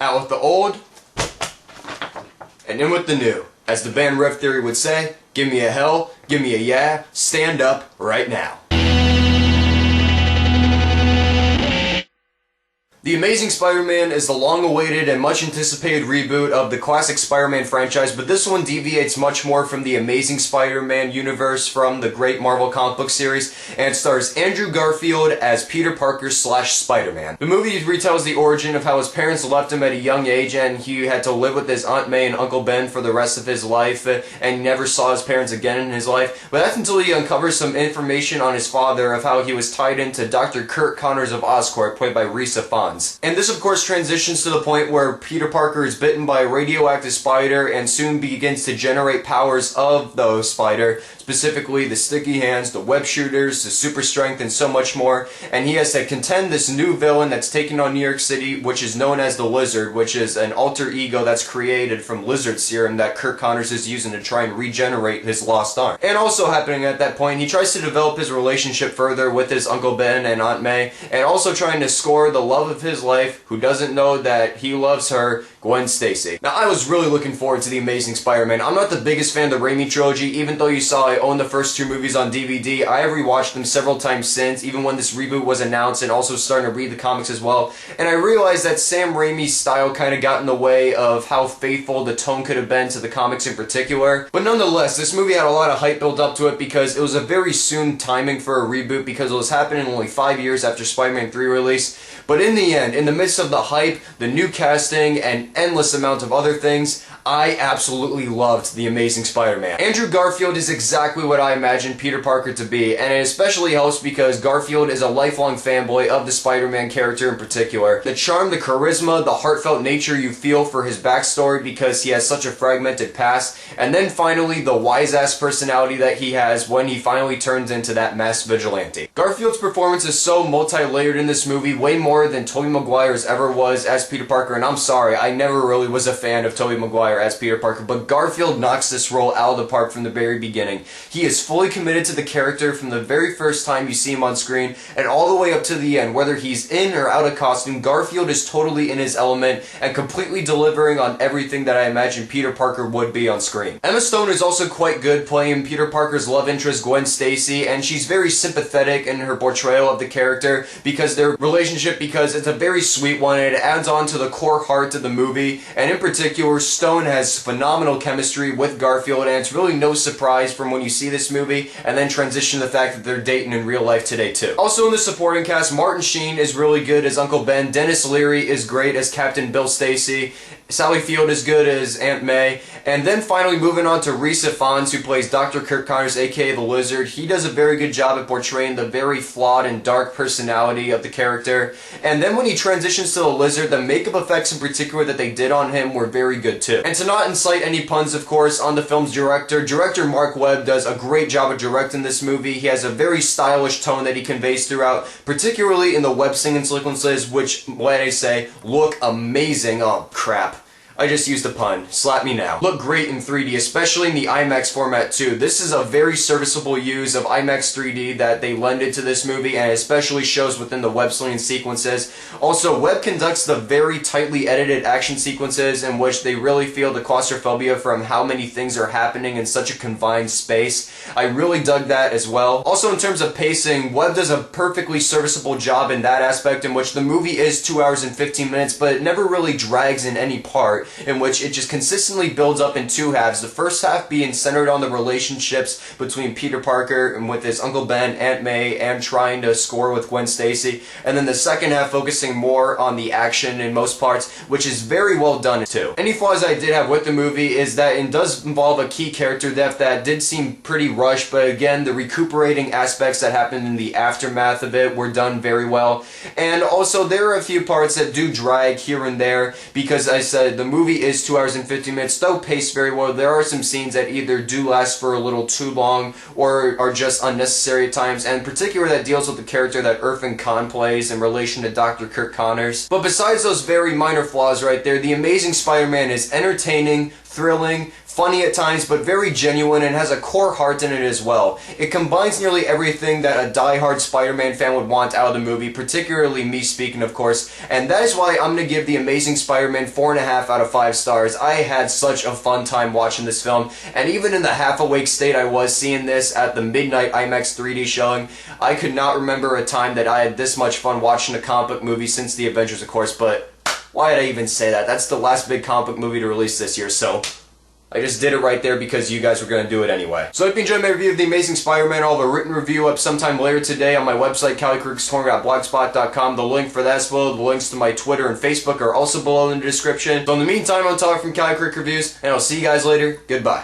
Out with the old, and in with the new. As the band Rev Theory would say, give me a hell, give me a yeah, stand up right now. The Amazing Spider-Man is the long-awaited and much-anticipated reboot of the classic Spider-Man franchise, but this one deviates much more from the Amazing Spider-Man universe from the great Marvel comic book series, and it stars Andrew Garfield as Peter Parker / Spider-Man. The movie retells the origin of how his parents left him at a young age and he had to live with his Aunt May and Uncle Ben for the rest of his life, and he never saw his parents again in his life, but that's until he uncovers some information on his father of how he was tied into Dr. Kurt Connors of Oscorp, played by Rhys Ifans. And this of course transitions to the point where Peter Parker is bitten by a radioactive spider and soon begins to generate powers of the spider, specifically the sticky hands, the web shooters, the super strength, and so much more, and he has to contend this new villain that's taken on New York City, which is known as the Lizard, which is an alter ego that's created from lizard serum that Kurt Connors is using to try and regenerate his lost arm. And also happening at that point, he tries to develop his relationship further with his Uncle Ben and Aunt May, and also trying to score the love of his life, who doesn't know that he loves her, Gwen Stacy. Now, I was really looking forward to The Amazing Spider-Man. I'm not the biggest fan of the Raimi trilogy, even though you saw I own the first two movies on DVD. I have rewatched them several times since, even when this reboot was announced, and also starting to read the comics as well. And I realized that Sam Raimi's style kind of got in the way of how faithful the tone could have been to the comics in particular. But nonetheless, this movie had a lot of hype built up to it because it was a very soon timing for a reboot because it was happening only 5 years after Spider-Man 3 release. But in the end, in the midst of the hype, the new casting, and endless amount of other things, I absolutely loved The Amazing Spider-Man. Andrew Garfield is exactly what I imagined Peter Parker to be, and it especially helps because Garfield is a lifelong fanboy of the Spider-Man character in particular. The charm, the charisma, the heartfelt nature you feel for his backstory because he has such a fragmented past, and then finally the wise-ass personality that he has when he finally turns into that masked vigilante. Garfield's performance is so multi-layered in this movie, way more than Tobey Maguire's ever was as Peter Parker, and I'm sorry, I never really was a fan of Tobey Maguire as Peter Parker, but Garfield knocks this role out of the park from the very beginning. He is fully committed to the character from the very first time you see him on screen, and all the way up to the end, whether he's in or out of costume, Garfield is totally in his element and completely delivering on everything that I imagine Peter Parker would be on screen. Emma Stone is also quite good playing Peter Parker's love interest Gwen Stacy, and she's very sympathetic in her portrayal of the character because their relationship, because it's a very sweet one, and it adds on to the core heart of the movie, and in particular, Stone has phenomenal chemistry with Garfield, and it's really no surprise from when you see this movie, and then transition to the fact that they're dating in real life today too. Also in the supporting cast, Sheen is really good as Uncle Ben, Denis Leary is great as Captain Bill Stacy, Sally Field is good as Aunt May, and then finally moving on to Rhys Ifans, who plays Dr. Kurt Connors, aka the Lizard. He does a very good job at portraying the very flawed and dark personality of the character, and then when he transitions to the Lizard, the makeup effects in particular that they did on him were very good too. And to not incite any puns, of course, on the film's director Marc Webb does a great job of directing this movie. He has a very stylish tone that he conveys throughout, particularly in the web singing sequences, which, what I say, look amazing. Oh crap. I just used a pun. Slap me now. Look great in 3D, especially in the IMAX format too. This is a very serviceable use of IMAX 3D that they lended to this movie, and it especially shows within the web slinging sequences. Also, Webb conducts the very tightly edited action sequences in which they really feel the claustrophobia from how many things are happening in such a confined space. I really dug that as well. Also, in terms of pacing, Webb does a perfectly serviceable job in that aspect, in which the movie is 2 hours and 15 minutes, but it never really drags in any part, in which it just consistently builds up in two halves. The first half being centered on the relationships between Peter Parker and with his Uncle Ben, Aunt May, and trying to score with Gwen Stacy, and then the second half focusing more on the action in most parts, which is very well done too. Any flaws I did have with the movie is that it does involve a key character death that did seem pretty rushed, but again, the recuperating aspects that happened in the aftermath of it were done very well. And also, there are a few parts that do drag here and there, because I said the movie is 2 hours and 50 minutes, though paced very well. There are some scenes that either do last for a little too long or are just unnecessary at times, and in particular that deals with the character that Irfan plays in relation to Dr. Kurt Connors. But besides those very minor flaws right there, The Amazing Spider-Man is entertaining, thrilling, funny at times, but very genuine and has a core heart in it as well. It combines nearly everything that a die-hard Spider-Man fan would want out of the movie, particularly me speaking, of course, and that is why I'm going to give The Amazing Spider-Man 4.5 out of 5 stars. I had such a fun time watching this film, and even in the half-awake state I was seeing this at the midnight IMAX 3D showing, I could not remember a time that I had this much fun watching a comic book movie since The Avengers, of course, but why did I even say that? That's the last big comic book movie to release this year, so I just did it right there because you guys were going to do it anyway. So I hope you enjoyed my review of The Amazing Spider-Man. I'll have a written review up sometime later today on my website, CaliCriticsCorner.blogspot.com. The link for that is below. The links to my Twitter and Facebook are also below in the description. So in the meantime, I'm Tyler from CaliCritic Reviews, and I'll see you guys later. Goodbye.